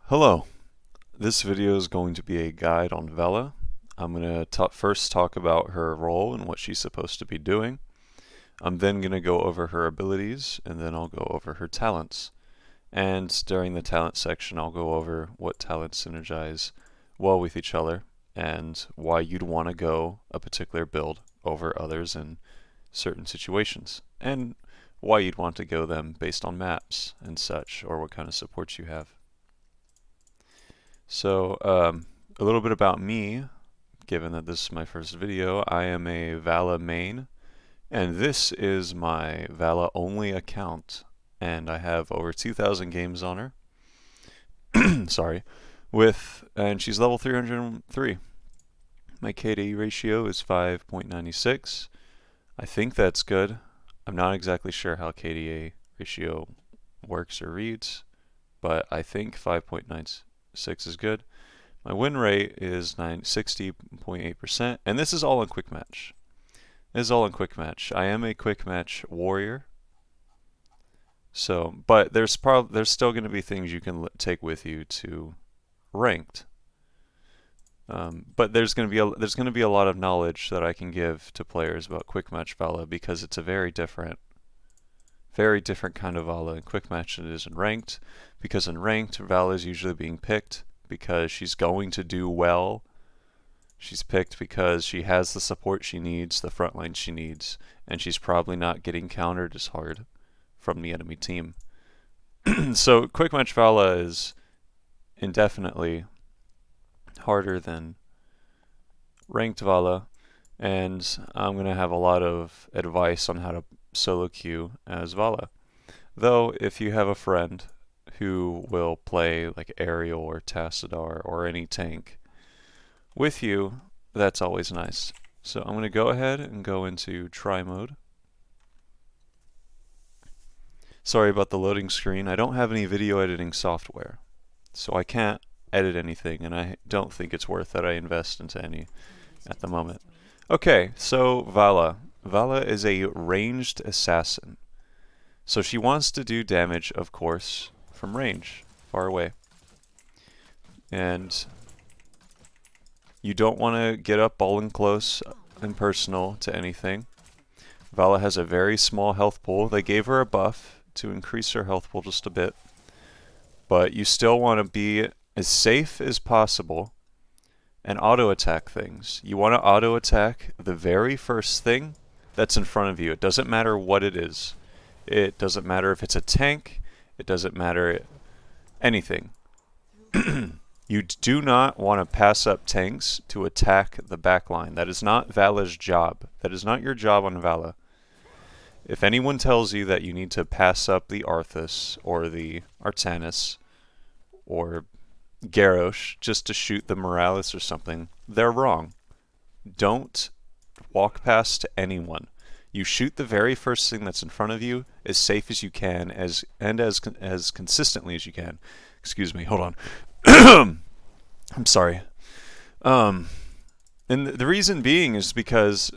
Hello, this video is going to be a guide on Valla. I'm going to first talk about her role and what she's supposed to be doing. I'm then going to go over her abilities, and then I'll go over her talents. And during the talent section, I'll go over what talents synergize well with each other and why you'd want to go a particular build over others in certain situations, and why you'd want to go them based on maps and such, or what kind of supports you have. So, a little bit about me, given that this is my first video. I am a Valla main, and this is my Valla only account, and I have over 2,000 games on her. Sorry. And she's level 303. My KDE ratio is 5.96. I think that's good. I'm not exactly sure how KDA ratio works or reads, but I think 5.96 is good. My win rate is 60.8%, and this is all in quick match. This is all in quick match. I am a quick match warrior, but there's still going to be things you can take with you to ranked. But there's going to be a lot of knowledge that I can give to players about quick match Valla, because it's a very different kind of Valla in quick match than it is in ranked. Because in ranked, Valla is usually being picked because she's going to do well. She's picked because she has the support she needs, the front line she needs, and she's probably not getting countered as hard from the enemy team. So quick match Valla is indefinitely harder than ranked Valla, and I'm going to have a lot of advice on how to solo queue as Valla. Though, if you have a friend who will play like Aerial or Tassadar or any tank with you, that's always nice. So I'm going to go ahead and go into try mode. Sorry about the loading screen. I don't have any video editing software, so I can't edit anything, and I don't think it's worth that I invest into any at the moment. Okay, so Valla. Valla is a ranged assassin. So she wants to do damage, of course, from range, far away. And you don't want to get up all in close and personal to anything. Valla has a very small health pool. They gave her a buff to increase her health pool just a bit. But you still want to be as safe as possible and auto-attack things. You want to auto-attack the very first thing that's in front of you. It doesn't matter what it is. It doesn't matter if it's a tank. It doesn't matter anything. You do not want to pass up tanks to attack the backline. That is not Valla's job. That is not your job on Valla. If anyone tells you that you need to pass up the Arthas or the Artanis or Garrosh just to shoot the Morales or something, they're wrong. Don't walk past anyone. You shoot the very first thing that's in front of you as safe as you can, as consistently as you can. Excuse me, hold on. I'm sorry. And the reason being is because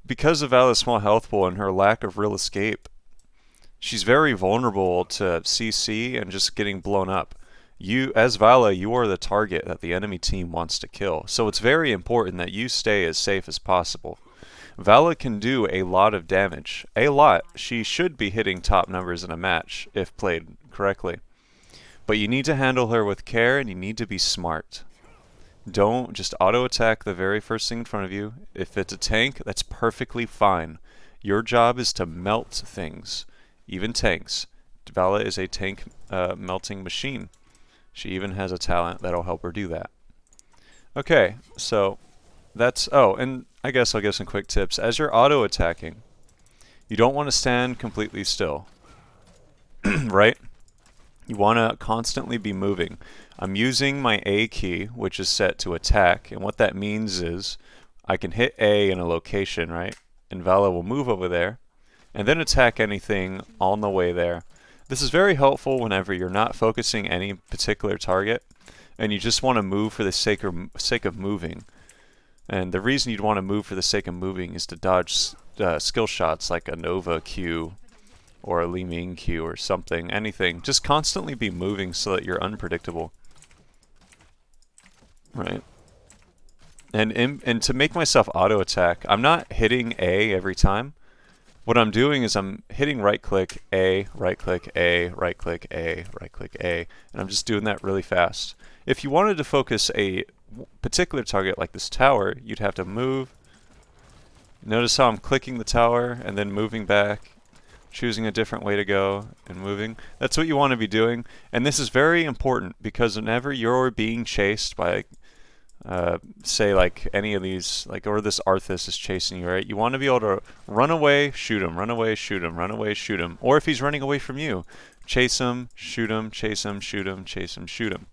of Valla's small health pool and her lack of real escape, she's very vulnerable to CC and just getting blown up. You, as Valla, you are the target that the enemy team wants to kill. So it's very important that you stay as safe as possible. Valla can do a lot of damage. A lot. She should be hitting top numbers in a match if played correctly. But you need to handle her with care, and you need to be smart. Don't just auto-attack the very first thing in front of you. If it's a tank, that's perfectly fine. Your job is to melt things, even tanks. Valla is a tank melting machine. She even has a talent that'll help her do that. Okay, so that's... Oh, and I guess I'll give some quick tips. As you're auto-attacking, you don't want to stand completely still, right? You want to constantly be moving. I'm using my A key, which is set to attack, and what that means is I can hit A in a location, right? And Valla will move over there, and then attack anything on the way there. This is very helpful whenever you're not focusing any particular target, and you just want to move for the sake of moving. And the reason you'd want to move for the sake of moving is to dodge skill shots like a Nova Q or a Li Ming Q or something, anything. Just constantly be moving so that you're unpredictable. right? And to make myself auto attack, I'm not hitting A every time. What I'm doing is I'm hitting right click A, right click A, right click A, right click A, and I'm just doing that really fast. If you wanted to focus a particular target like this tower, you'd have to move. Notice how I'm clicking the tower and then moving back, choosing a different way to go and moving. That's what you want to be doing, and this is very important because whenever you're being chased by say like any of these, like, or this Arthas is chasing you, right? You want to be able to run away, shoot him, run away, shoot him, run away, shoot him. Or if he's running away from you, chase him, shoot him, chase him, shoot him, chase him, shoot him.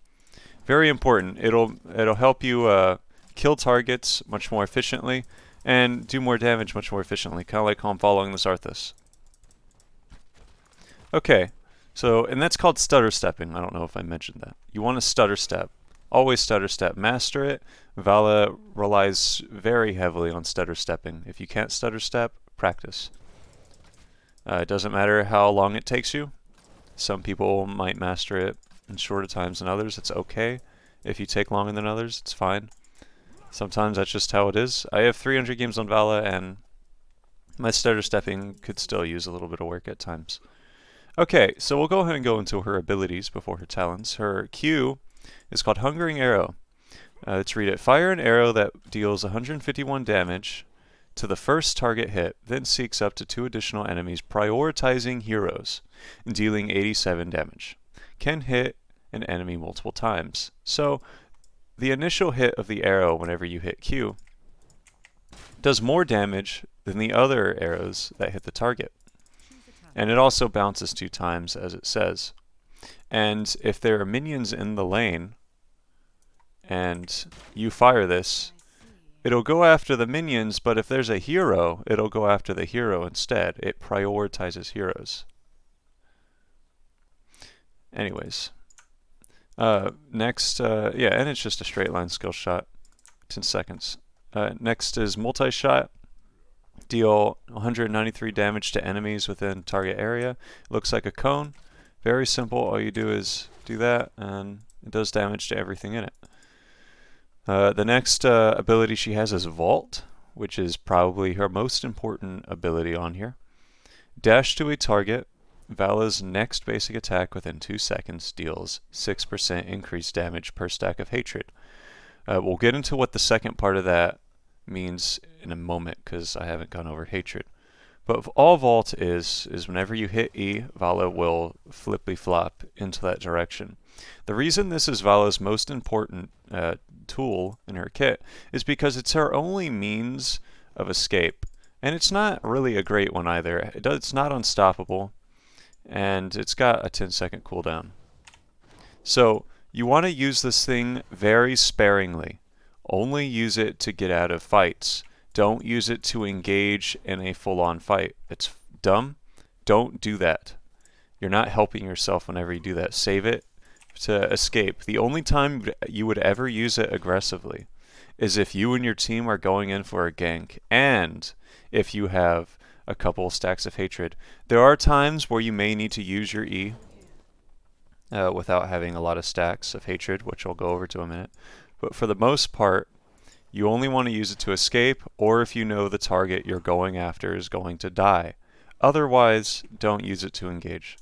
Very important. It'll help you kill targets much more efficiently and do more damage much more efficiently, kind of like how I'm following this Arthas. Okay, so, and that's called stutter stepping. I don't know if I mentioned that. You want to stutter step. Always stutter step. Master it. Valla relies very heavily on stutter stepping. If you can't stutter step, practice. It doesn't matter how long it takes you. Some people might master it in shorter times than others. It's okay. If you take longer than others, it's fine. Sometimes that's just how it is. I have 300 games on Valla, and my stutter stepping could still use a little bit of work at times. Okay, so we'll go ahead and go into her abilities before her talents. Her Q is called Hungering Arrow. Let's read it. Fire an arrow that deals 151 damage to the first target hit, then seeks up to 2 additional enemies, prioritizing heroes, and dealing 87 damage. Can hit an enemy multiple times. So the initial hit of the arrow whenever you hit Q does more damage than the other arrows that hit the target. And it also bounces 2 times, as it says. And if there are minions in the lane and you fire this, it'll go after the minions, but if there's a hero, it'll go after the hero instead. It prioritizes heroes. Anyways. Next, yeah, and it's just a straight line skill shot. 10 seconds. Next is multi-shot. Deal 193 damage to enemies within target area. It looks like a cone. Very simple. All you do is do that, and it does damage to everything in it. The next ability she has is Vault, which is probably her most important ability on here. Dash to a target. Valla's next basic attack within 2 seconds deals 6% increased damage per stack of hatred. We'll get into what the second part of that means in a moment because I haven't gone over hatred. But all Vault is whenever you hit E, Valla will flippy-flop into that direction. The reason this is Valla's most important tool in her kit is because it's her only means of escape. And it's not really a great one either. It's not unstoppable, and it's got a 10-second cooldown. So you want to use this thing very sparingly. Only use it to get out of fights. Don't use it to engage in a full-on fight. It's dumb. Don't do that. You're not helping yourself whenever you do that. Save it to escape. The only time you would ever use it aggressively is if you and your team are going in for a gank, and if you have a couple stacks of hatred. There are times where you may need to use your E without having a lot of stacks of hatred, which I'll go over to in a minute. But for the most part, you only want to use it to escape, or if you know the target you're going after is going to die. Otherwise, don't use it to engage.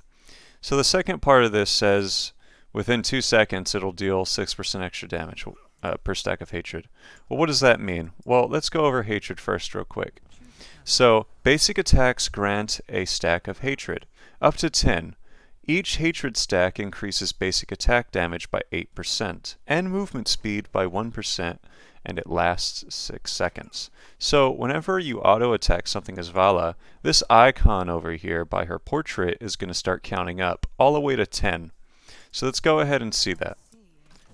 So the second part of this says within 2 seconds it'll deal 6% extra damage per stack of hatred. Well, what does that mean? Well, let's go over hatred first real quick. So basic attacks grant a stack of hatred, up to 10. Each hatred stack increases basic attack damage by 8% and movement speed by 1%, and it lasts 6 seconds. So whenever you auto attack something as Valla, this icon over here by her portrait is going to start counting up all the way to 10. So let's go ahead and see that.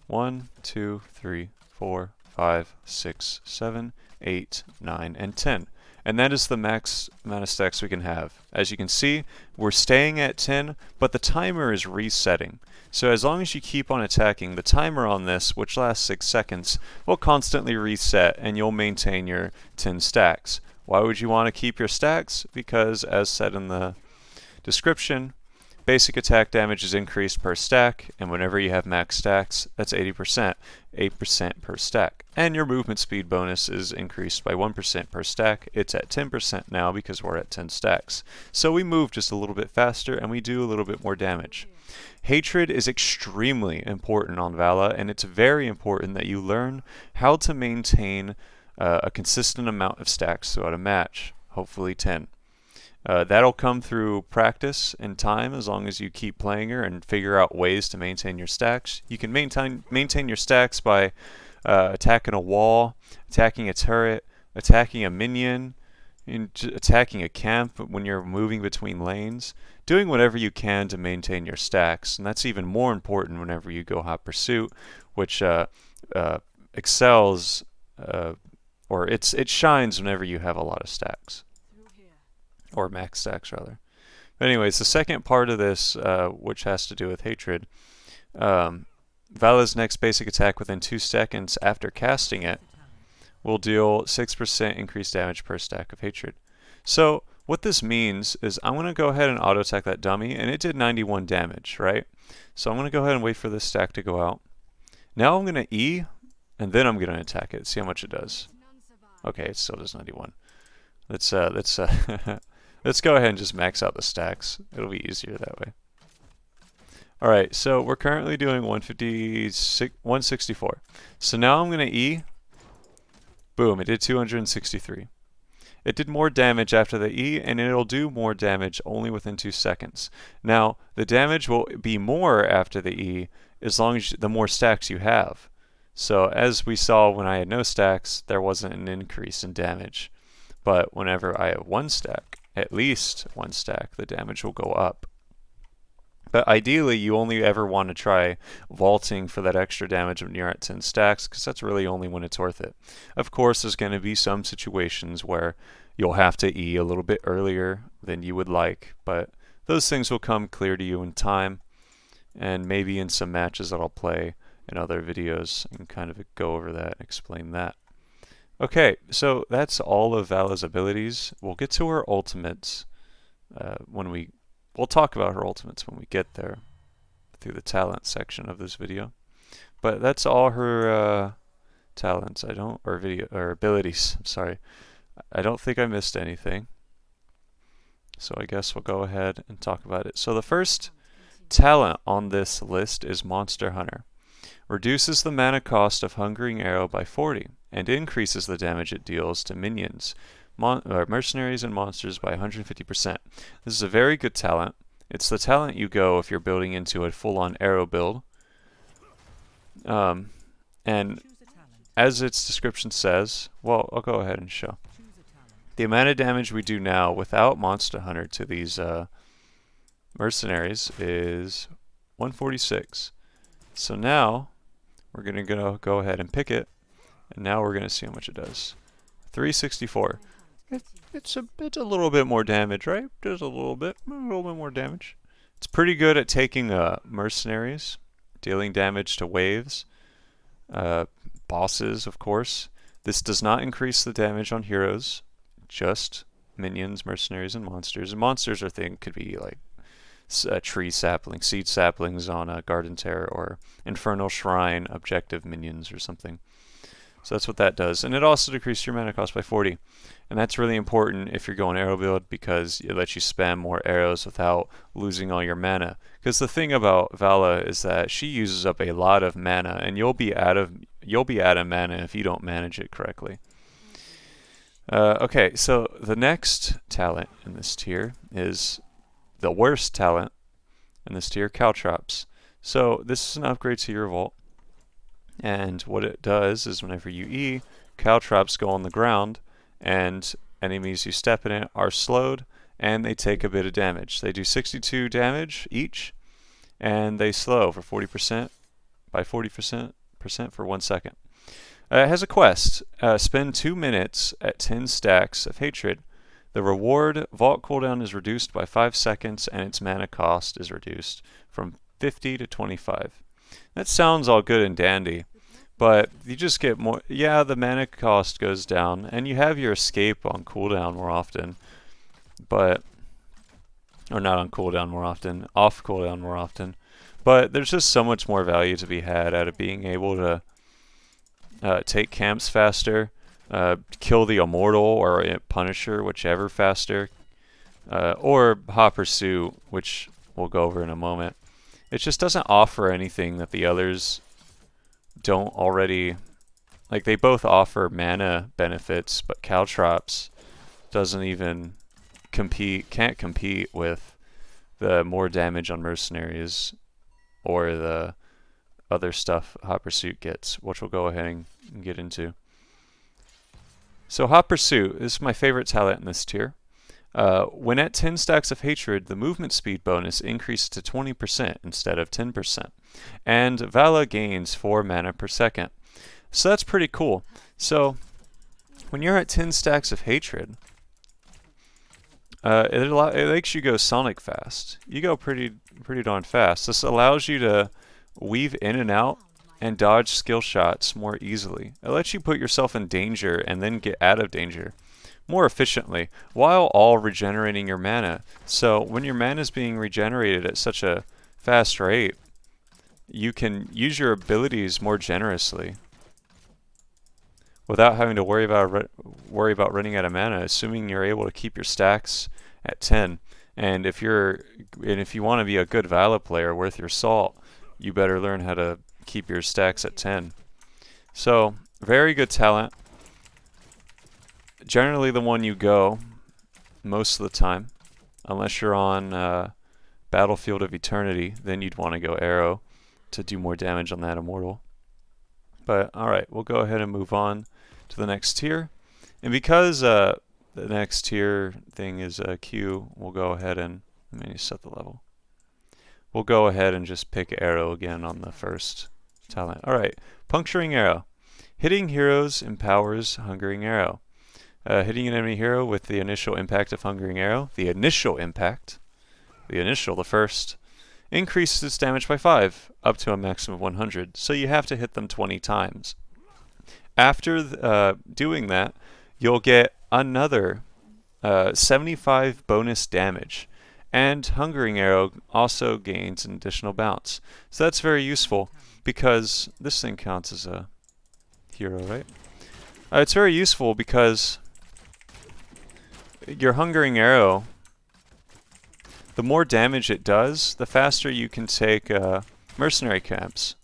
1, 2, 3, 4, 5, 6, 7, 8, 9, and 10. And that is the max amount of stacks we can have. As you can see, we're staying at 10, but the timer is resetting. So as long as you keep on attacking, the timer on this, which lasts 6 seconds, will constantly reset and you'll maintain your 10 stacks. Why would you want to keep your stacks? Because as said in the description, basic attack damage is increased per stack, and whenever you have max stacks, that's 80%, 8% per stack. And your movement speed bonus is increased by 1% per stack. It's at 10% now because we're at 10 stacks. So we move just a little bit faster and we do a little bit more damage. Hatred is extremely important on Valla, and it's very important that you learn how to maintain a consistent amount of stacks throughout a match, hopefully 10. That'll come through practice and time as long as you keep playing her and figure out ways to maintain your stacks. You can maintain your stacks by attacking a wall, attacking a turret, attacking a minion, attacking a camp when you're moving between lanes, doing whatever you can to maintain your stacks. And that's even more important whenever you go hot pursuit, which excels, or it shines whenever you have a lot of stacks. Or max stacks, rather. But anyways, the second part of this, which has to do with hatred, Valla's next basic attack within 2 seconds after casting it will deal 6% increased damage per stack of hatred. So what this means is I'm going to go ahead and auto attack that dummy, and it did 91 damage, right? So I'm going to go ahead and wait for this stack to go out. Now I'm going to E, and then I'm going to attack it, see how much it does. Okay, it still does 91. Let's let's go ahead and just max out the stacks. It'll be easier that way. Alright, so we're currently doing 164. So now I'm going to E. Boom, it did 263. It did more damage after the E, and it'll do more damage only within 2 seconds. Now, the damage will be more after the E as long as the more stacks you have. So as we saw when I had no stacks, there wasn't an increase in damage. But whenever I have 1 stack, at least 1 stack, the damage will go up. But ideally, you only ever want to try vaulting for that extra damage when you're at 10 stacks, because that's really only when it's worth it. Of course, there's going to be some situations where you'll have to E a little bit earlier than you would like, but those things will come clear to you in time, and maybe in some matches that I'll play in other videos and kind of go over that and explain that. Okay, so that's all of Valla's abilities. We'll get to her ultimates we'll talk about her ultimates when we get there through the talent section of this video. But that's all her talents. Or abilities. I'm sorry. I don't think I missed anything. So I guess we'll go ahead and talk about it. So the first talent on this list is Monster Hunter. Reduces the mana cost of Hungering Arrow by 40 and increases the damage it deals to minions, mercenaries, and monsters by 150%. This is a very good talent. It's the talent you go if you're building into a full-on arrow build. And as its description says, well, I'll go ahead and show. The amount of damage we do now without Monster Hunter to these mercenaries is 146. So now we're going to go ahead and pick it, and now we're going to see how much it does. 364. It's a little bit more damage, right? Just a little bit more damage. It's pretty good at taking mercenaries, dealing damage to waves, bosses, of course. This does not increase the damage on heroes, just minions, mercenaries, and monsters. And monsters could be like tree saplings, seed saplings on a garden terror, or infernal shrine objective minions or something. So that's what that does. And it also decreases your mana cost by 40. And that's really important if you're going arrow build, because it lets you spam more arrows without losing all your mana. Because the thing about Valla is that she uses up a lot of mana, and you'll be out of mana if you don't manage it correctly. Okay, so the next talent in this tier is the worst talent in this tier, Caltrops. So this is an upgrade to your vault. And what it does is whenever you E, Caltrops go on the ground, and enemies who step in it are slowed, and they take a bit of damage. They do 62 damage each, and they slow for 40% by 40% for 1 second. It has a quest. Spend 2 minutes at 10 stacks of hatred. The reward vault cooldown is reduced by 5 seconds, and its mana cost is reduced from 50 to 25. That sounds all good and dandy, but you just get more. Yeah, the mana cost goes down, and you have your escape on cooldown more often, but Or not on cooldown more often, off cooldown more often. But there's just so much more value to be had out of being able to take camps faster, kill the Immortal or Punisher, whichever faster, or Hot Pursuit, which we'll go over in a moment. It just doesn't offer anything that the others don't already. Like, they both offer mana benefits, but Caltrops doesn't even can't compete with the more damage on Mercenaries or the other stuff Hot Pursuit gets, which we'll go ahead and get into. So Hot Pursuit is my favorite talent in this tier. When at 10 stacks of Hatred, the movement speed bonus increases to 20% instead of 10%. And Valla gains 4 mana per second. So that's pretty cool. So when you're at 10 stacks of Hatred, it makes you go Sonic fast. You go pretty darn fast. This allows you to weave in and out and dodge skill shots more easily. It lets you put yourself in danger and then get out of danger more efficiently, while all regenerating your mana. So when your mana is being regenerated at such a fast rate, you can use your abilities more generously without having to worry about running out of mana, assuming you're able to keep your stacks at 10. And if you want to be a good Valla player worth your salt, you better learn how to keep your stacks at 10. So very good talent. Generally the one you go most of the time, unless you're on Battlefield of Eternity, then you'd want to go Arrow to do more damage on that Immortal. But alright, we'll go ahead and move on to the next tier. And because the next tier thing is Q, we'll go ahead and, let me set the level. We'll go ahead and just pick Arrow again on the first talent. Alright, Puncturing Arrow. Hitting heroes empowers Hungering Arrow. Hitting an enemy hero with the initial impact of Hungering Arrow, the first, increases its damage by 5, up to a maximum of 100, so you have to hit them 20 times. After doing that, you'll get another 75 bonus damage, and Hungering Arrow also gains an additional bounce. So that's very useful, because this thing counts as a hero, right? It's very useful because your Hungering Arrow, the more damage it does, the faster you can take mercenary camps.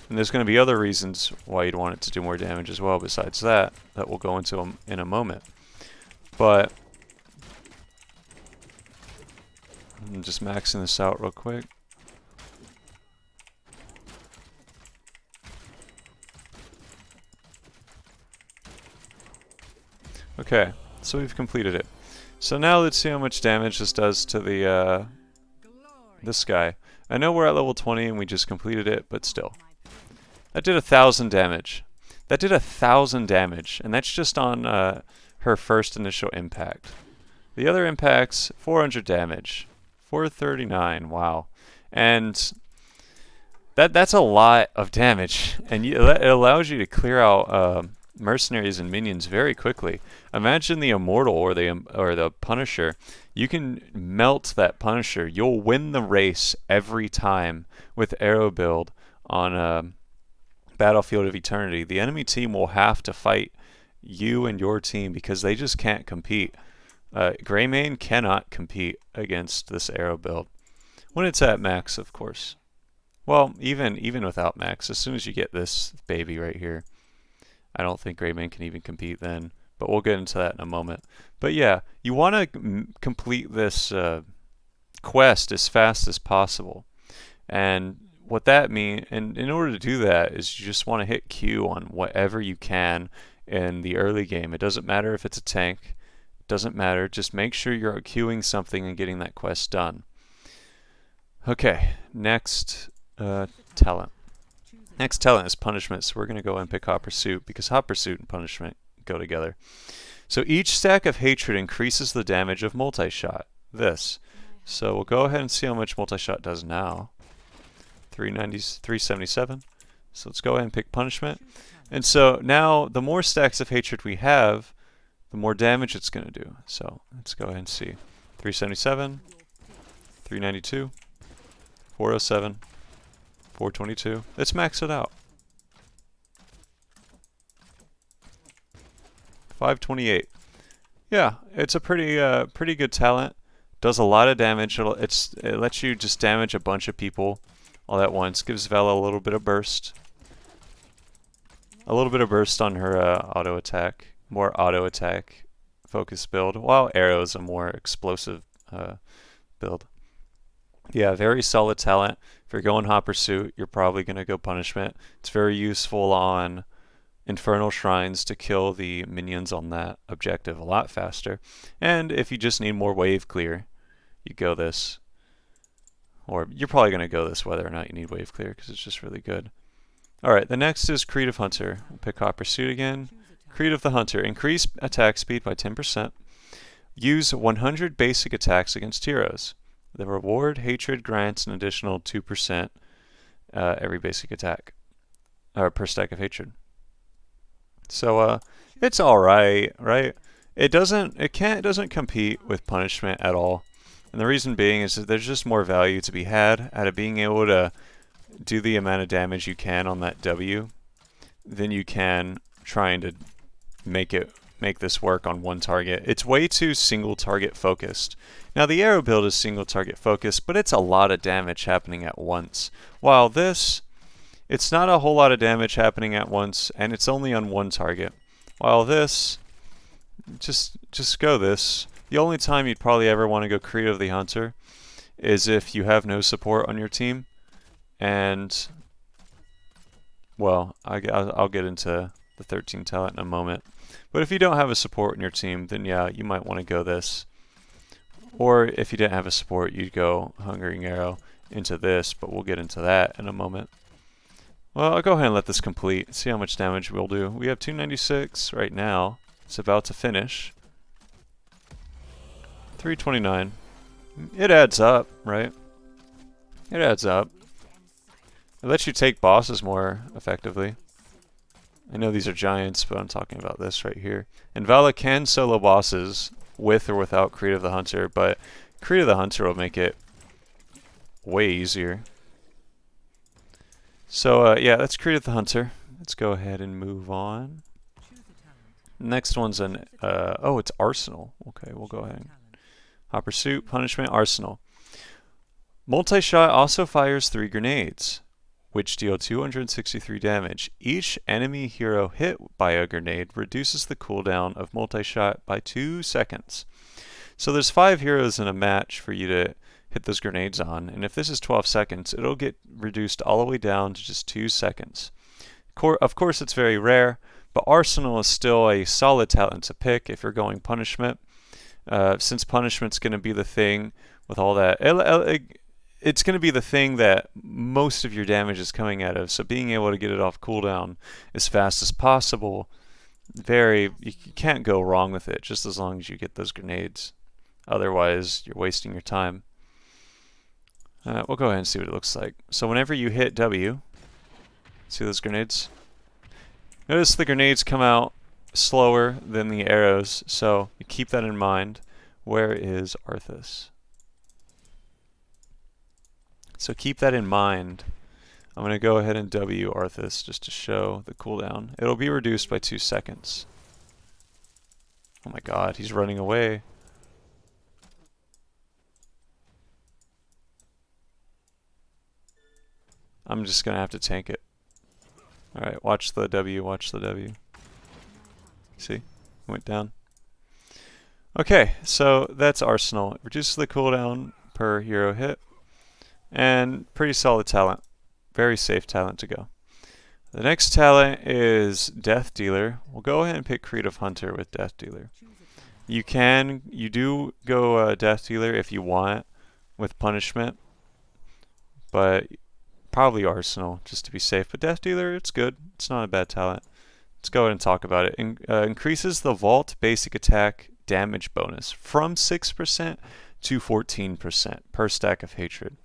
And there's going to be other reasons why you'd want it to do more damage as well besides that we'll go into in a moment. But I'm just maxing this out real quick. Okay, so we've completed it. So now let's see how much damage this does to the this guy. I know we're at level 20 and we just completed it, but still. That did 1,000 damage. That did 1,000 damage, and that's just on her first initial impact. The other impacts, 400 damage. 439, wow. And that's a lot of damage, and it allows you to clear out mercenaries and minions very quickly. Imagine the Immortal or the Punisher. You can melt that Punisher. You'll win the race every time with Arrow build on Battlefield of Eternity. The enemy team will have to fight you and your team because they just can't compete. Greymane cannot compete against this Arrow build when it's at max, of course. Well, even without max, as soon as you get this baby right here, I don't think Greymane can even compete then, but we'll get into that in a moment. But yeah, you want to complete this quest as fast as possible. And what that means, and in order to do that, is you just want to hit Q on whatever you can in the early game. It doesn't matter if it's a tank. It doesn't matter. Just make sure you're queuing something and getting that quest done. Okay, next talent. Next talent is Punishment, so we're going to go and pick Hot Pursuit because Hot Pursuit and Punishment go together. So each stack of Hatred increases the damage of Multi-Shot. This. So we'll go ahead and see how much Multi-Shot does now. 377. So let's go ahead and pick Punishment. And so now the more stacks of Hatred we have, the more damage it's going to do. So let's go ahead and see. 377, 392, 407, 422. Let's max it out. 528. Yeah, it's a pretty good talent. Does a lot of damage. It lets you just damage a bunch of people all at once. Gives Valla a little bit of burst. A little bit of burst on her auto attack. More auto attack focus build, while Arrow is a more explosive build. Yeah, very solid talent. If you're going Hot Pursuit, you're probably going to go Punishment. It's very useful on Infernal Shrines to kill the minions on that objective a lot faster. And if you just need more wave clear, you go this. Or you're probably going to go this whether or not you need wave clear, because it's just really good. Alright, the next is Creed of Hunter. I'll pick Hot Pursuit again. Creed of the Hunter. Increase attack speed by 10%. Use 100 basic attacks against heroes. The reward hatred grants an additional 2% every basic attack. Or per stack of hatred. So it's alright, right? It doesn't compete with Punishment at all. And the reason being is that there's just more value to be had out of being able to do the amount of damage you can on that W than you can trying to make this work on one target. It's way too single target focused. Now the Arrow build is single target focused, but it's a lot of damage happening at once. While this, it's not a whole lot of damage happening at once, and it's only on one target. While this, just go this. The only time you'd probably ever want to go Creed of the Hunter is if you have no support on your team. And, well, I'll get into the 13 talent in a moment. But if you don't have a support in your team, then yeah, you might want to go this. Or if you didn't have a support, you'd go Hungering Arrow into this, but we'll get into that in a moment. Well, I'll go ahead and let this complete, see how much damage we'll do. We have 296 right now. It's about to finish. 329. It adds up, right? It adds up. It lets you take bosses more effectively. I know these are giants, but I'm talking about this right here. And Valla can solo bosses with or without Creed of the Hunter, but Creed of the Hunter will make it way easier. So yeah, that's Creed of the Hunter. Let's go ahead and move on. Next one's an oh, it's Arsenal. Okay, we'll go ahead. Hot Pursuit, Punishment, Arsenal. Multi-shot also fires 3 grenades, which deal 263 damage. Each enemy hero hit by a grenade reduces the cooldown of multi-shot by 2 seconds. So there's 5 heroes in a match for you to hit those grenades on, and if this is 12 seconds, it'll get reduced all the way down to just 2 seconds. Of course, it's very rare, but Arsenal is still a solid talent to pick if you're going Punishment. Since Punishment's going to be the thing with all that, it's going to be the thing that most of your damage is coming out of, so being able to get it off cooldown as fast as possible, you can't go wrong with it, just as long as you get those grenades. Otherwise, you're wasting your time. We'll go ahead and see what it looks like. So whenever you hit W, see those grenades? Notice the grenades come out slower than the arrows, so you keep that in mind. Where is Arthas? So keep that in mind. I'm going to go ahead and W Arthas just to show the cooldown. It'll be reduced by 2 seconds. Oh my god, he's running away. I'm just going to have to tank it. Alright, watch the W, watch the W. See? Went down. Okay, so that's Arsenal. It reduces the cooldown per hero hit. And pretty solid talent. Very safe talent to go. The next talent is Death Dealer. We'll go ahead and pick Creed of Hunter with Death Dealer. You do go Death Dealer if you want with Punishment. But probably Arsenal, just to be safe. But Death Dealer, it's good. It's not a bad talent. Let's go ahead and talk about it. Increases the Vault basic attack damage bonus from 6% to 14% per stack of hatred.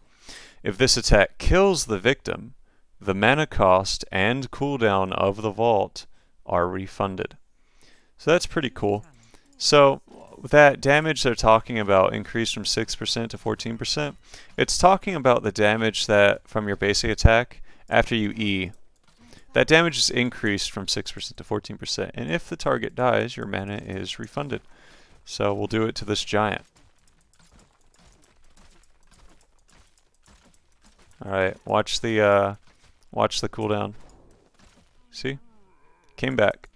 If this attack kills the victim, the mana cost and cooldown of the Vault are refunded. So that's pretty cool. So that damage they're talking about increased from 6% to 14%, it's talking about the damage that from your basic attack after you E. That damage is increased from 6% to 14%, and if the target dies, your mana is refunded. So we'll do it to this giant. Alright, watch the cooldown. See? Came back.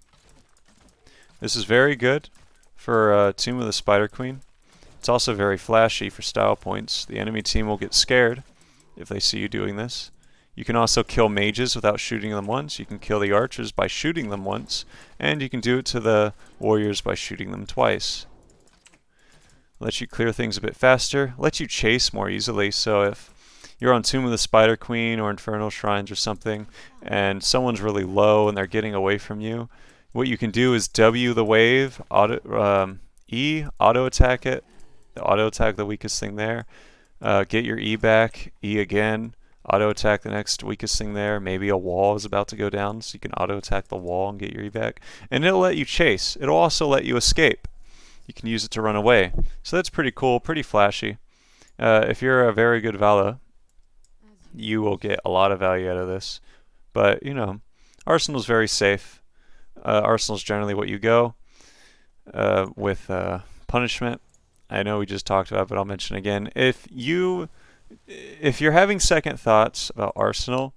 This is very good for Tomb of the Spider Queen. It's also very flashy for style points. The enemy team will get scared if they see you doing this. You can also kill mages without shooting them once. You can kill the archers by shooting them once. And you can do it to the warriors by shooting them twice. Lets you clear things a bit faster. Lets you chase more easily. So if you're on Tomb of the Spider Queen or Infernal Shrines or something, and someone's really low and they're getting away from you, what you can do is W the wave, E, auto attack it, auto attack the weakest thing there, get your E back, E again, auto attack the next weakest thing there. Maybe a wall is about to go down, so you can auto attack the wall and get your E back. And it'll let you chase. It'll also let you escape. You can use it to run away. So that's pretty cool, pretty flashy. If you're a very good Valla, you will get a lot of value out of this. But, you know, Arsenal's very safe. Arsenal's generally what you go with punishment. I know we just talked about it, but I'll mention again. If you're having second thoughts about Arsenal,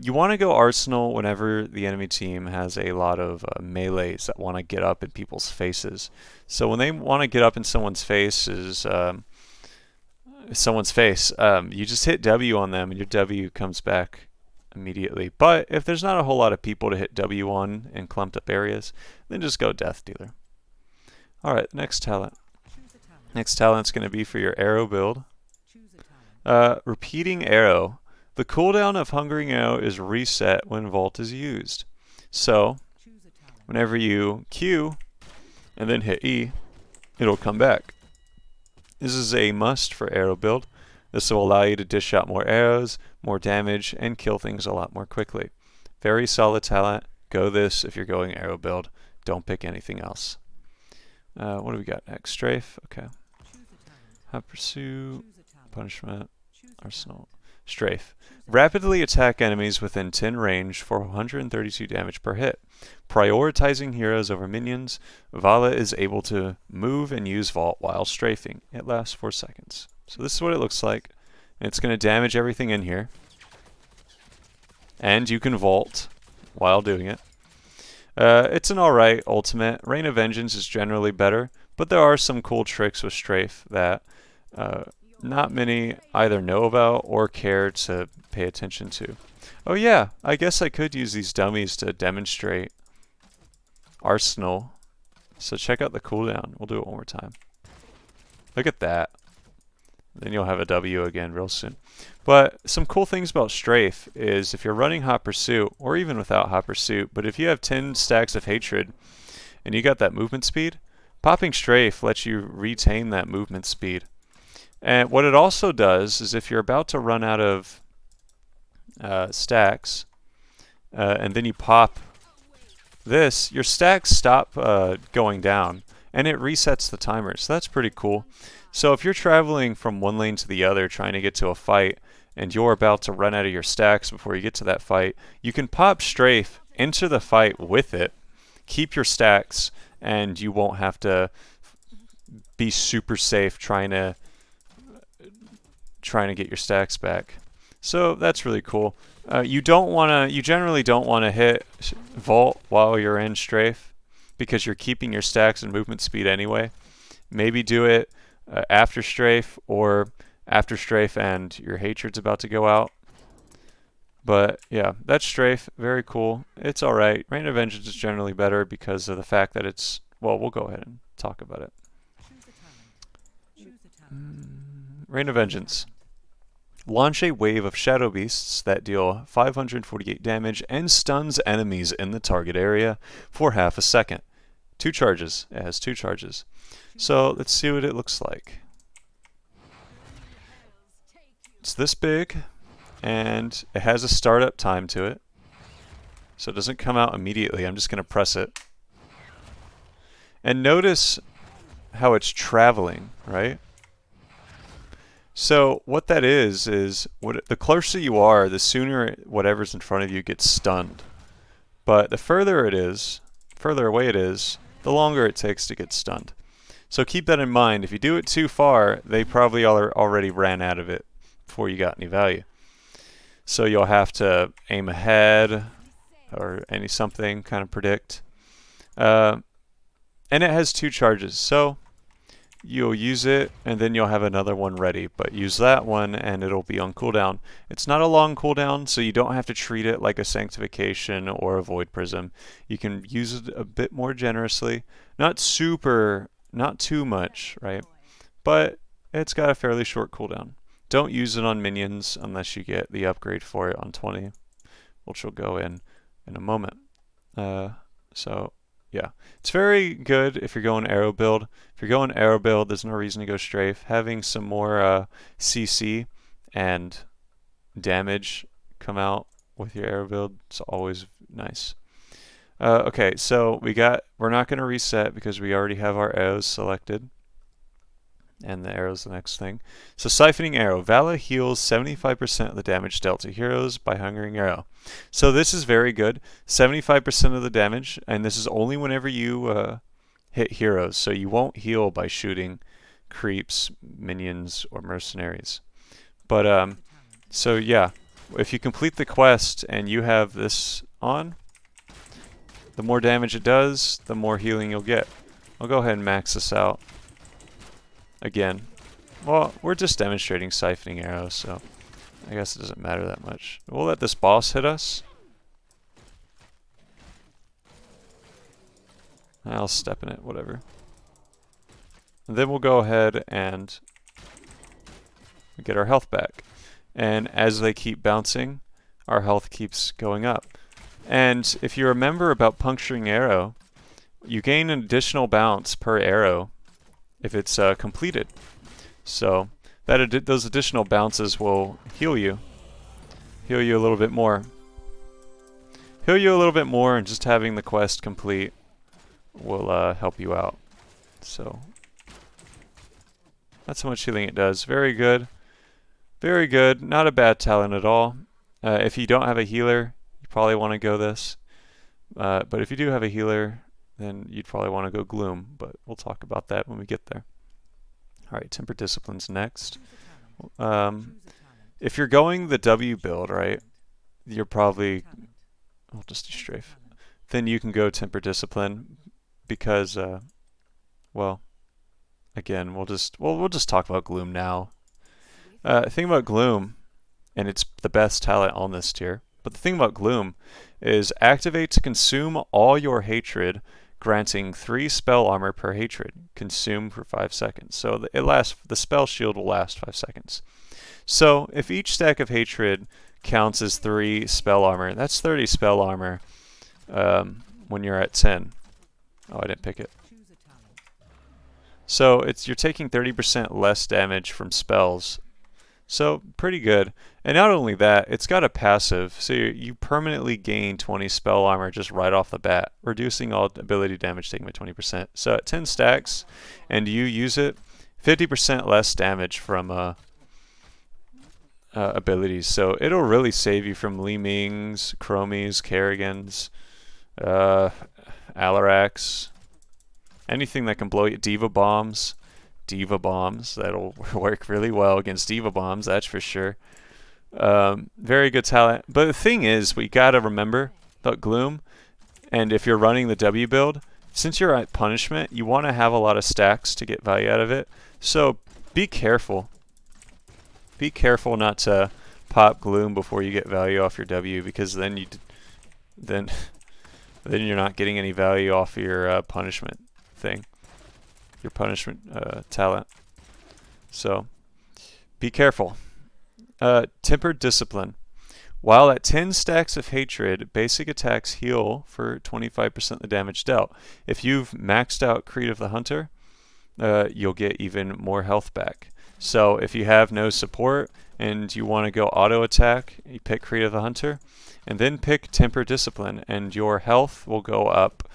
you want to go Arsenal whenever the enemy team has a lot of melees that want to get up in people's faces. So when they want to get up in someone's face, you just hit W on them and your W comes back immediately. But if there's not a whole lot of people to hit W on in clumped up areas, then just go Death Dealer. Alright, next talent. Next talent's going to be for your arrow build. Repeating arrow. The cooldown of Hungering Arrow is reset when Vault is used. So, whenever you Q and then hit E, it'll come back. This is a must for arrow build. This will allow you to dish out more arrows, more damage, and kill things a lot more quickly. Very solid talent. Go this if you're going arrow build. Don't pick anything else. What do we got next? Strafe. Okay. Hot Pursuit. Punishment. Arsenal. Strafe. Rapidly attack enemies within 10 range for 132 damage per hit. Prioritizing heroes over minions, Valla is able to move and use Vault while strafing. It lasts 4 seconds. So this is what it looks like. It's going to damage everything in here. And you can Vault while doing it. It's an alright ultimate. Reign of Vengeance is generally better, but there are some cool tricks with Strafe that not many either know about or care to pay attention to. Oh yeah, I guess I could use these dummies to demonstrate Arsenal. So check out the cooldown. We'll do it one more time. Look at that. Then you'll have a W again real soon. But some cool things about Strafe is if you're running Hot Pursuit, or even without Hot Pursuit, but if you have 10 stacks of Hatred and you got that movement speed, popping Strafe lets you retain that movement speed. And what it also does is if you're about to run out of stacks, and then you pop this, your stacks stop going down, and it resets the timer. So that's pretty cool. So if you're traveling from one lane to the other trying to get to a fight, and you're about to run out of your stacks before you get to that fight, you can pop Strafe, enter the fight with it, keep your stacks, and you won't have to be super safe trying to get your stacks back. So that's really cool. You generally don't want to hit Vault while you're in Strafe because you're keeping your stacks and movement speed anyway. Maybe do it after Strafe or after Strafe and your Hatred's about to go out. But yeah, that's Strafe. Very cool. It's alright. Reign of Vengeance is generally better because of the fact that it's... Well, we'll go ahead and talk about it. Reign of Vengeance. Launch a wave of shadow beasts that deal 548 damage and stuns enemies in the target area for half a second. 2 charges. It has 2 charges. So let's see what it looks like. It's this big, and it has a startup time to it. So it doesn't come out immediately. I'm just going to press it. And notice how it's traveling, right? So what that is the closer you are, the sooner whatever's in front of you gets stunned. But the further away it is, the longer it takes to get stunned. So keep that in mind. If you do it too far, they probably already ran out of it before you got any value. So you'll have to aim ahead or something, kind of predict. And it has 2 charges, so you'll use it and then you'll have another one ready, but use that one and it'll be on cooldown. It's not a long cooldown, so you don't have to treat it like a Sanctification or a Void Prism. You can use it a bit more generously. Not too much, right? But it's got a fairly short cooldown. Don't use it on minions unless you get the upgrade for it on 20, which will go in a moment. So yeah, it's very good if you're going arrow build. If you're going arrow build, there's no reason to go strafe. Having some more CC and damage come out with your arrow build is always nice. Okay, so we're not going to reset because we already have our arrows selected. And the arrow's the next thing. So siphoning arrow. Valla heals 75% of the damage dealt to heroes by hungering arrow. So this is very good. 75% of the damage, and this is only whenever you hit heroes. So you won't heal by shooting creeps, minions, or mercenaries. But so yeah, if you complete the quest and you have this on, the more damage it does, the more healing you'll get. I'll go ahead and max this out. Again, well, we're just demonstrating siphoning arrows, so I guess it doesn't matter that much. We'll let this boss hit us. I'll step in it, whatever. And then we'll go ahead and get our health back. And as they keep bouncing, our health keeps going up. And if you remember about puncturing arrow, you gain an additional bounce per arrow if it's completed. So those additional bounces will heal you a little bit more. And just having the quest complete will help you out. So that's how much healing it does. Very good. Very good. Not a bad talent at all. If you don't have a healer, you probably want to go this. But if you do have a healer, then you'd probably want to go Gloom, but we'll talk about that when we get there. Alright, Temper Discipline's next. If you're going the W build, right, you're probably... I'll just do strafe. Then you can go Temper Discipline because, well, again, we'll just talk about Gloom now. The thing about Gloom, and it's the best talent on this tier, but the thing about Gloom is activate to consume all your hatred, granting 3 spell armor per hatred. Consume for 5 seconds. So the spell shield will last 5 seconds. So if each stack of hatred counts as 3 spell armor, that's 30 spell armor when you're at 10. Oh, I didn't pick it. So you're taking 30% less damage from spells. So pretty good. And not only that, it's got a passive, so you permanently gain 20 spell armor just right off the bat, reducing all ability damage taken by 20%. So at 10 stacks, and you use it, 50% less damage from abilities. So it'll really save you from Lee-Mings, Chromies, Kerrigans, Alarax, anything that can blow you. Diva Bombs. That'll work really well against Diva Bombs, that's for sure. Very good talent. But the thing is, we gotta remember about Gloom, and if you're running the W build, since you're at punishment, you want to have a lot of stacks to get value out of it. So be careful. Be careful not to pop Gloom before you get value off your W, because then you're not getting any value off your punishment thing. Your punishment talent. So be careful. Tempered Discipline. While at 10 stacks of hatred, basic attacks heal for 25% of the damage dealt. If you've maxed out Creed of the Hunter, you'll get even more health back. So if you have no support and you want to go auto attack, you pick Creed of the Hunter, and then pick Temper Discipline, and your health will go up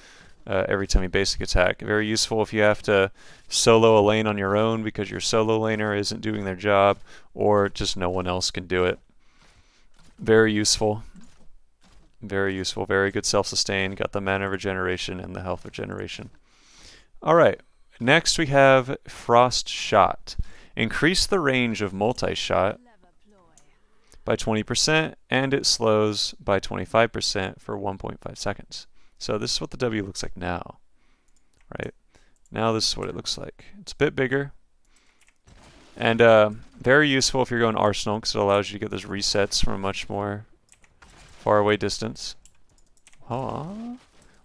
every time you basic attack. Very useful if you have to solo a lane on your own because your solo laner isn't doing their job, or just no one else can do it. Very useful. Very useful. Very good self-sustain. Got the mana regeneration and the health regeneration. Alright, next we have Frost Shot. Increase the range of multi-shot by 20%, and it slows by 25% for 1.5 seconds. So this is what the W looks like now, right? Now this is what it looks like. It's a bit bigger, and very useful if you're going Arsenal, because it allows you to get those resets from a much more far away distance. Oh,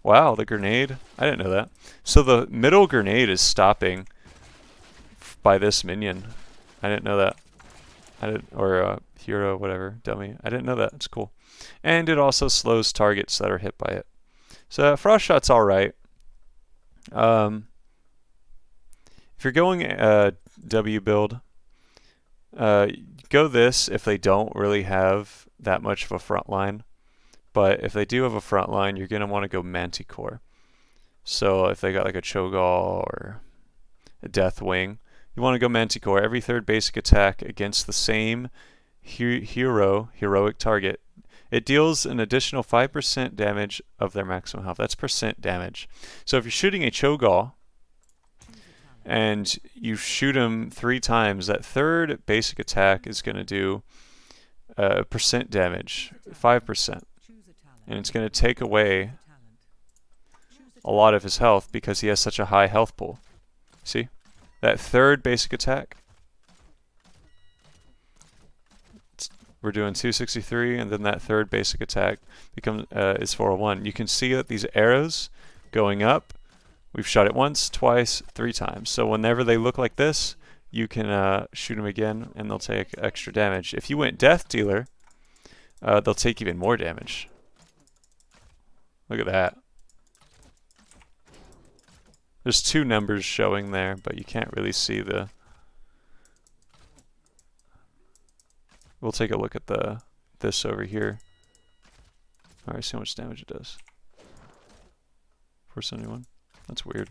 wow, the grenade. I didn't know that. So the middle grenade is stopping by this minion. I didn't know that. Or hero, whatever, dummy. I didn't know that. It's cool. And it also slows targets that are hit by it. So Frost Shot's alright. If you're going W build, go this if they don't really have that much of a front line. But if they do have a front line, you're going to want to go Manticore. So if they got like a Cho'Gall or a Deathwing, you want to go Manticore. Every third basic attack against the same heroic target, it deals an additional 5% damage of their maximum health. That's percent damage. So if you're shooting a Cho'Gall and you shoot him 3 times, that third basic attack is going to do percent damage, 5%. And it's going to take away a lot of his health because he has such a high health pool. See? That third basic attack, we're doing 263, and then that third basic attack becomes is 401. You can see that these arrows going up, we've shot it once, twice, 3 times. So whenever they look like this, you can shoot them again, and they'll take extra damage. If you went Death Dealer, they'll take even more damage. Look at that. There's 2 numbers showing there, but you can't really see the... We'll take a look at this over here. Alright, see how much damage it does. 471. That's weird.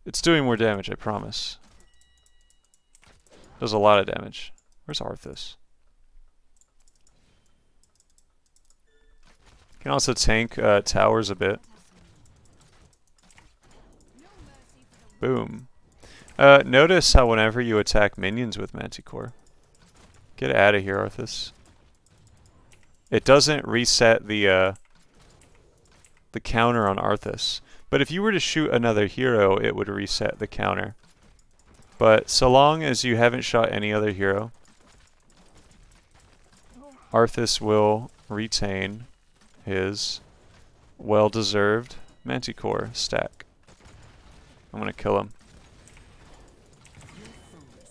It's doing more damage, I promise. Does a lot of damage. Where's Arthas? Can also tank towers a bit. Boom. Notice how whenever you attack minions with Manticore, get out of here, Arthas. It doesn't reset the counter on Arthas, but if you were to shoot another hero, it would reset the counter. But so long as you haven't shot any other hero, Arthas will retain his well-deserved Manticore stack. I'm gonna kill him.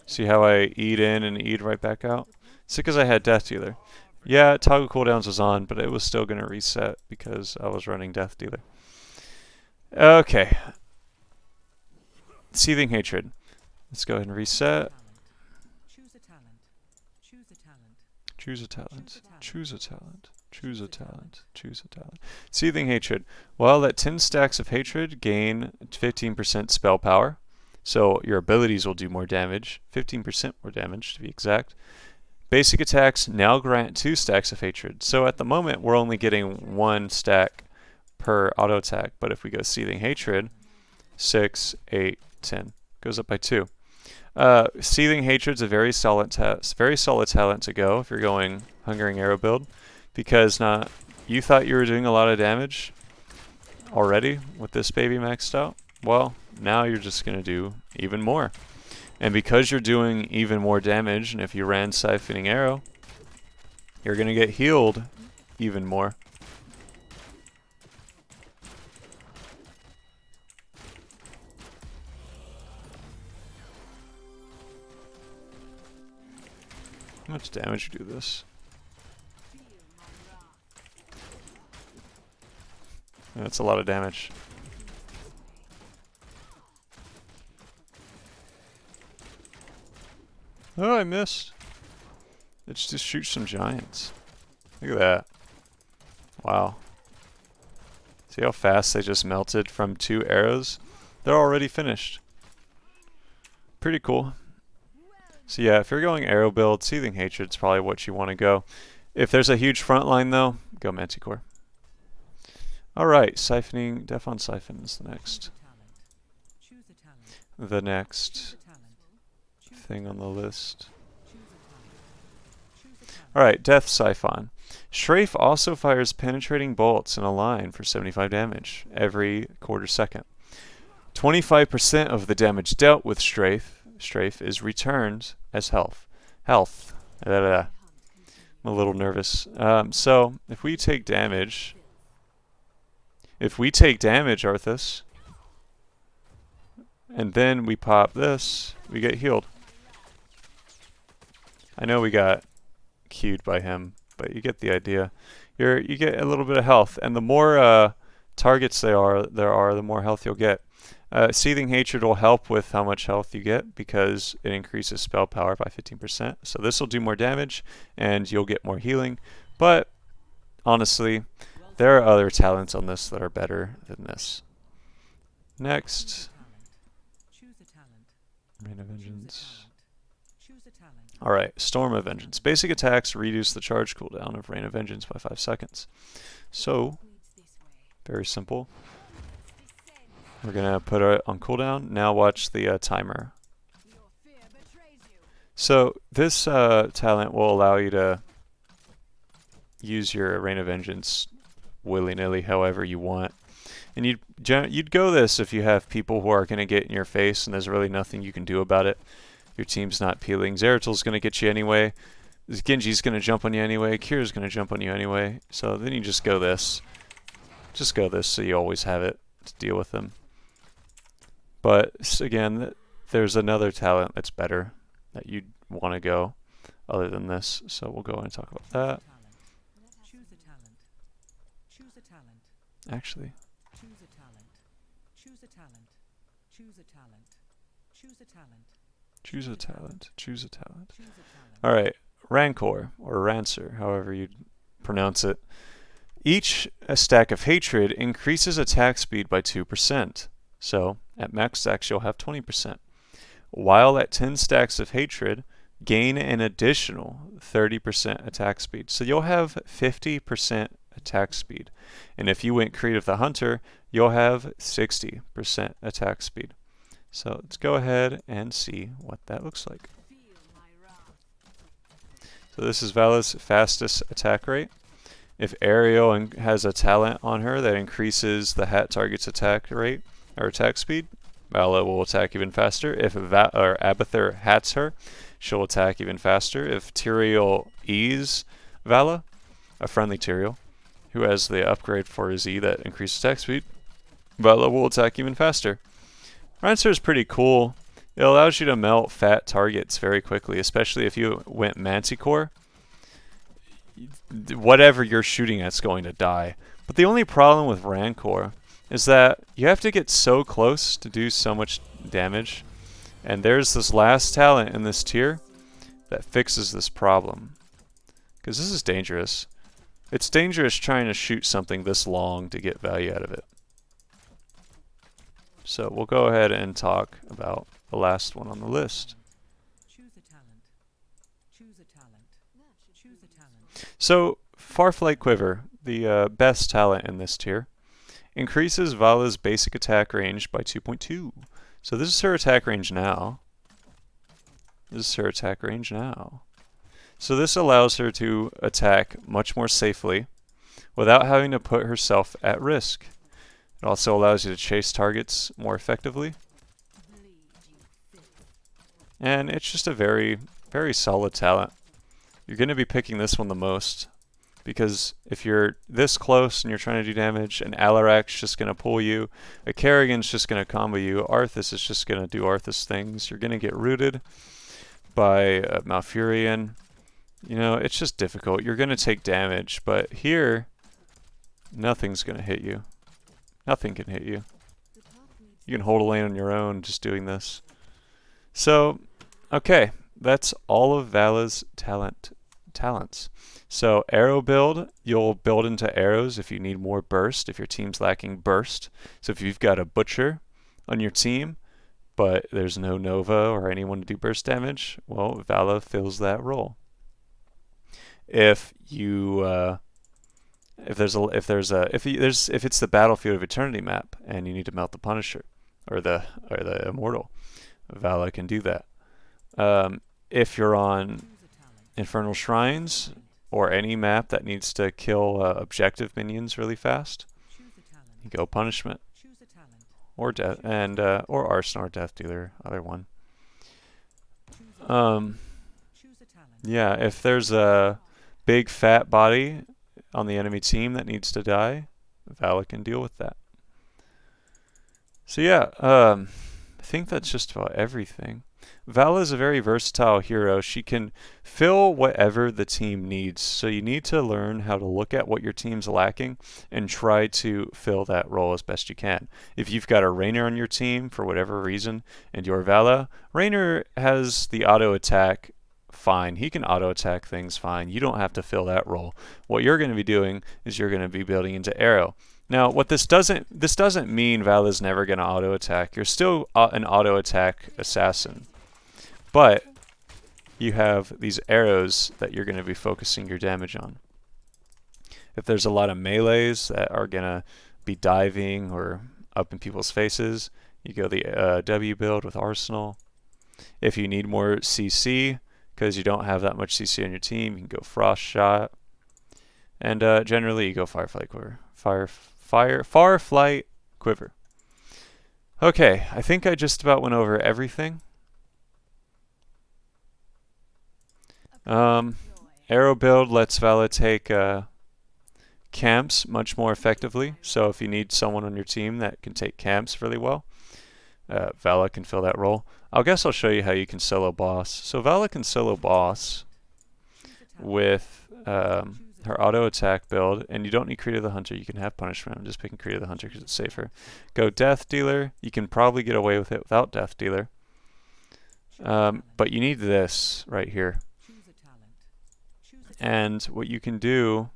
See how I eat in and eat right back out? It's because I had Death Dealer. Yeah, toggle cooldowns was on, but it was still gonna reset because I was running Death Dealer. Okay. Seething Hatred. Let's go ahead and reset. Choose a talent. Choose a talent. Choose a talent. Choose a talent. Choose a talent. Choose a talent. Seething Hatred. Well, that 10 stacks of Hatred gain 15% spell power. So your abilities will do more damage. 15% more damage to be exact. Basic attacks now grant 2 stacks of Hatred. So at the moment, we're only getting 1 stack per auto attack. But if we go Seething Hatred, 6, 8, 10. Goes up by 2. Seething Hatred's a very solid talent to go if you're going Hungering Arrow build. Because you thought you were doing a lot of damage already with this baby maxed out. Well, now you're just going to do even more. And because you're doing even more damage, and if you ran Siphoning Arrow, you're going to get healed even more. How much damage do this? That's a lot of damage. Oh, I missed. Let's just shoot some giants. Look at that. Wow. See how fast they just melted from 2 arrows? They're already finished. Pretty cool. So yeah, if you're going arrow build, Seething Hatred's probably what you want to go. If there's a huge front line though, go Manticore. Alright, Siphoning, Defon Siphon is the next. The next thing on the list. Alright, Death Siphon. Strafe also fires penetrating bolts in a line for 75 damage every quarter second. 25% of the damage dealt with Strafe is returned as health. I'm a little nervous. So, if we take damage, Arthas, and then we pop this, we get healed. I know we got queued by him, but you get the idea. You get a little bit of health, and the more targets there are, the more health you'll get. Seething Hatred will help with how much health you get because it increases spell power by 15%. So this will do more damage, and you'll get more healing. But honestly, there are other talents on this that are better than this. Next, Rain of Vengeance. Alright, Storm of Vengeance. Basic attacks reduce the charge cooldown of Rain of Vengeance by 5 seconds. So, very simple. We're going to put it on cooldown. Now watch the timer. So, this talent will allow you to use your Rain of Vengeance willy-nilly however you want. And you'd go this if you have people who are going to get in your face and there's really nothing you can do about it. Your team's not peeling. Zeratil's going to get you anyway. Genji's going to jump on you anyway. Kira's going to jump on you anyway. So then you just go this. Just go this so you always have it to deal with them. But again, there's another talent that's better that you'd want to go other than this. So we'll go and talk about that. Actually. Choose a talent. Alright, Rancor, or Rancer, however you pronounce it. Each stack of Hatred increases attack speed by 2%. So, at max stacks you'll have 20%. While at 10 stacks of Hatred, gain an additional 30% attack speed. So you'll have 50% attack speed. And if you went Creed of the Hunter, you'll have 60% attack speed. So let's go ahead and see what that looks like. So this is Valla's fastest attack rate. If Ariel has a talent on her that increases the hat target's attack rate or attack speed, Valla will attack even faster. If Abathur hats her, she'll attack even faster. If Tyrael E's Valla, a friendly Tyrael, who has the upgrade for his E that increases attack speed, Valla will attack even faster. Rancer is pretty cool. It allows you to melt fat targets very quickly, especially if you went Manticore. Whatever you're shooting at's going to die. But the only problem with Rancor is that you have to get so close to do so much damage. And there's this last talent in this tier that fixes this problem. Because this is dangerous. It's dangerous trying to shoot something this long to get value out of it. So we'll go ahead and talk about the last one on the list. So Farflight Quiver, the best talent in this tier, increases Valla's basic attack range by 2.2. So this is her attack range now. So this allows her to attack much more safely without having to put herself at risk. It also allows you to chase targets more effectively. And it's just a very, very solid talent. You're going to be picking this one the most, because if you're this close and you're trying to do damage, an Alarak's just going to pull you, a Kerrigan's just going to combo you, Arthas is just going to do Arthas things, you're going to get rooted by Malfurion. You know, it's just difficult. You're going to take damage, but here, nothing's going to hit you. Nothing can hit you. You can hold a lane on your own just doing this. So, okay, that's all of Valla's talent talents. So arrow build, you'll build into arrows if you need more burst, if your team's lacking burst. So if you've got a butcher on your team, but there's no Nova or anyone to do burst damage, well, Valla fills that role. If you if it's the Battlefield of Eternity map and you need to melt the Punisher or the Immortal, Valla can do that. If you're on Infernal Shrines or any map that needs to kill objective minions really fast, you go Punishment or Death and or Arsenal or Death Dealer, either one. Yeah, if there's a big fat body on the enemy team that needs to die, Valla can deal with that. So yeah, I think that's just about everything. Valla is a very versatile hero. She can fill whatever the team needs. So you need to learn how to look at what your team's lacking and try to fill that role as best you can. If you've got a Rainer on your team for whatever reason and you're Valla, Rainer has the auto attack fine. He can auto attack things fine. You don't have to fill that role. What you're going to be doing is you're going to be building into arrow. Now, what this doesn't mean Valla's never going to auto attack. You're still an auto attack assassin. But you have these arrows that you're going to be focusing your damage on. If there's a lot of melees that are going to be diving or up in people's faces, you go the W build with Arsenal. If you need more CC, because you don't have that much CC on your team, you can go Frost Shot. And generally, you go Firefly Quiver. Firefly Quiver. Okay, I think I just about went over everything. Arrow build lets Valla take camps much more effectively. So if you need someone on your team that can take camps really well, Valla can fill that role. I guess I'll show you how you can solo boss. So Valla can solo boss with her auto attack build, and you don't need Creed of the Hunter. You can have Punishment. I'm just picking Creed of the Hunter because it's safer. Go Death Dealer. You can probably get away with it without Death Dealer. But you need this right here. And what you can do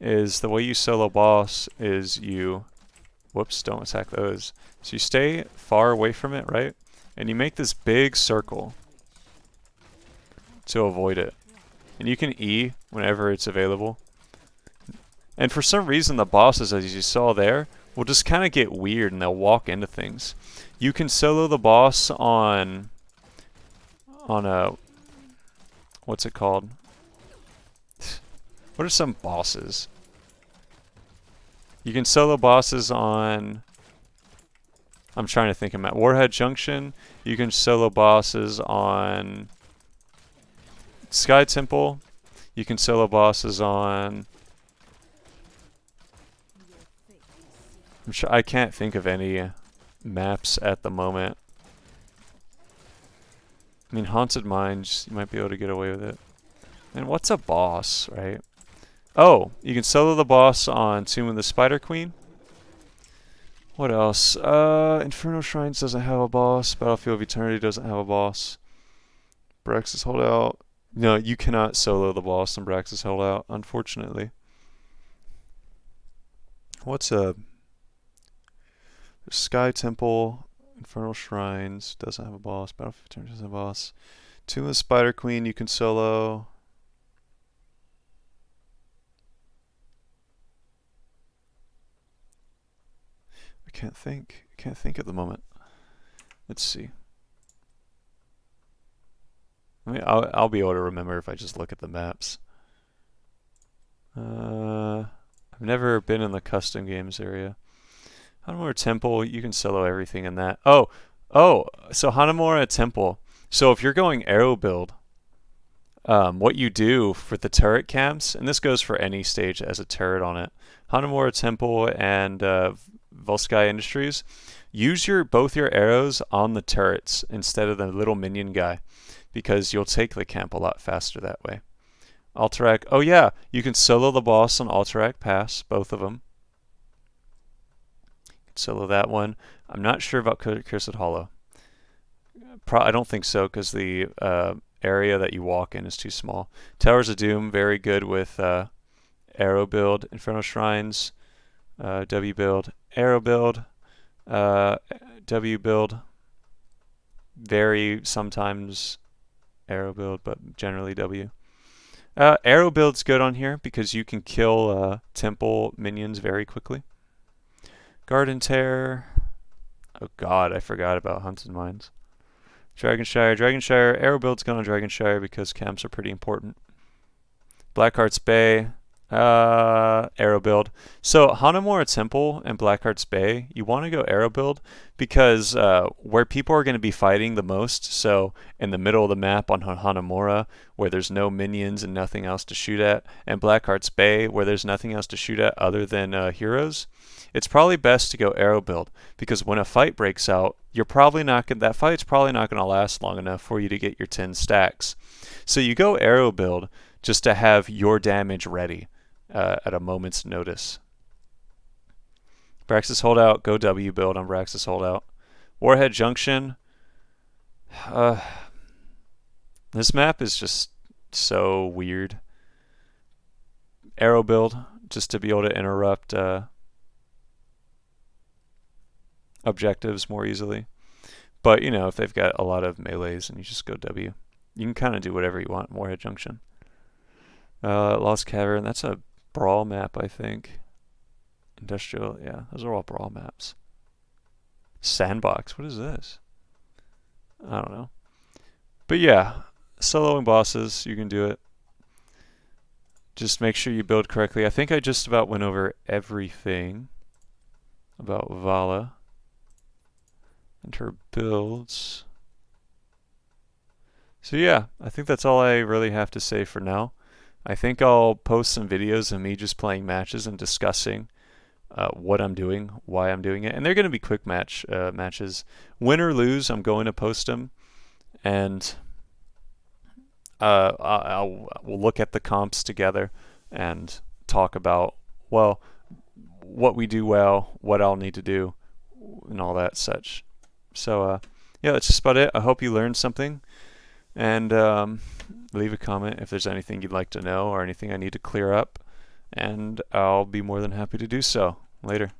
is the way you solo boss is you, whoops, don't attack those. So you stay far away from it, right? And you make this big circle to avoid it. And you can E whenever it's available. And for some reason the bosses, as you saw there, will just kind of get weird and they'll walk into things. You can solo the boss on a, what's it called? What are some bosses? You can solo bosses on, I'm trying to think of Warhead Junction. You can solo bosses on Sky Temple. You can solo bosses on, I can't think of any maps at the moment. I mean, Haunted Mines, you might be able to get away with it. And what's a boss, right? Oh, you can solo the boss on Tomb of the Spider Queen. What else? Infernal Shrines doesn't have a boss. Battlefield of Eternity doesn't have a boss. Brax's Holdout. No, you cannot solo the boss on Brax's Holdout, unfortunately. What's a Sky Temple? Infernal Shrines doesn't have a boss. Battlefield of Eternity doesn't have a boss. Tomb of the Spider Queen you can solo. I can't think at the moment. Let's see. I mean, I'll be able to remember if I just look at the maps. I've never been in the custom games area. Hanamura Temple, you can solo everything in that. Oh, so Hanamura Temple. So if you're going arrow build, what you do for the turret camps, and this goes for any stage that has a turret on it, Hanamura Temple and Volsky Industries, use both your arrows on the turrets instead of the little minion guy, because you'll take the camp a lot faster that way. Alterac, oh yeah, you can solo the boss on Alterac Pass, both of them. You can solo that one. I'm not sure about Cursed Hollow. I don't think so, because the area that you walk in is too small. Towers of Doom, very good with arrow build. Inferno Shrines, W build, arrow build, W build. Very sometimes arrow build, but generally W. Arrow build's good on here because you can kill temple minions very quickly. Garden Tear. Oh god, I forgot about Hunts and Mines. Dragonshire, arrow build's good on Dragonshire because camps are pretty important. Blackheart's Bay, arrow build. So Hanamura Temple and Blackheart's Bay, you want to go arrow build because where people are going to be fighting the most, so in the middle of the map on Hanamura where there's no minions and nothing else to shoot at, and Blackheart's Bay where there's nothing else to shoot at other than heroes, it's probably best to go arrow build because when a fight breaks out, that fight's probably not going to last long enough for you to get your 10 stacks. So you go arrow build just to have your damage ready at a moment's notice. Braxis Holdout, go W build on Braxis Holdout. Warhead Junction. This map is just so weird. Arrow build, just to be able to interrupt objectives more easily. But, you know, if they've got a lot of melees, and you just go W. You can kind of do whatever you want in Warhead Junction. Lost Cavern, that's a brawl map, I think. Industrial, yeah, those are all brawl maps. Sandbox, what is this? I don't know. But yeah, soloing bosses, you can do it. Just make sure you build correctly. I think I just about went over everything about Valla and her builds. So yeah, I think that's all I really have to say for now. I think I'll post some videos of me just playing matches and discussing what I'm doing, why I'm doing it. And they're going to be quick matches. Win or lose, I'm going to post them. And we'll look at the comps together and talk about, well, what we do well, what I'll need to do, and all that such. So yeah, that's just about it. I hope you learned something. And leave a comment if there's anything you'd like to know or anything I need to clear up. And I'll be more than happy to do so. Later.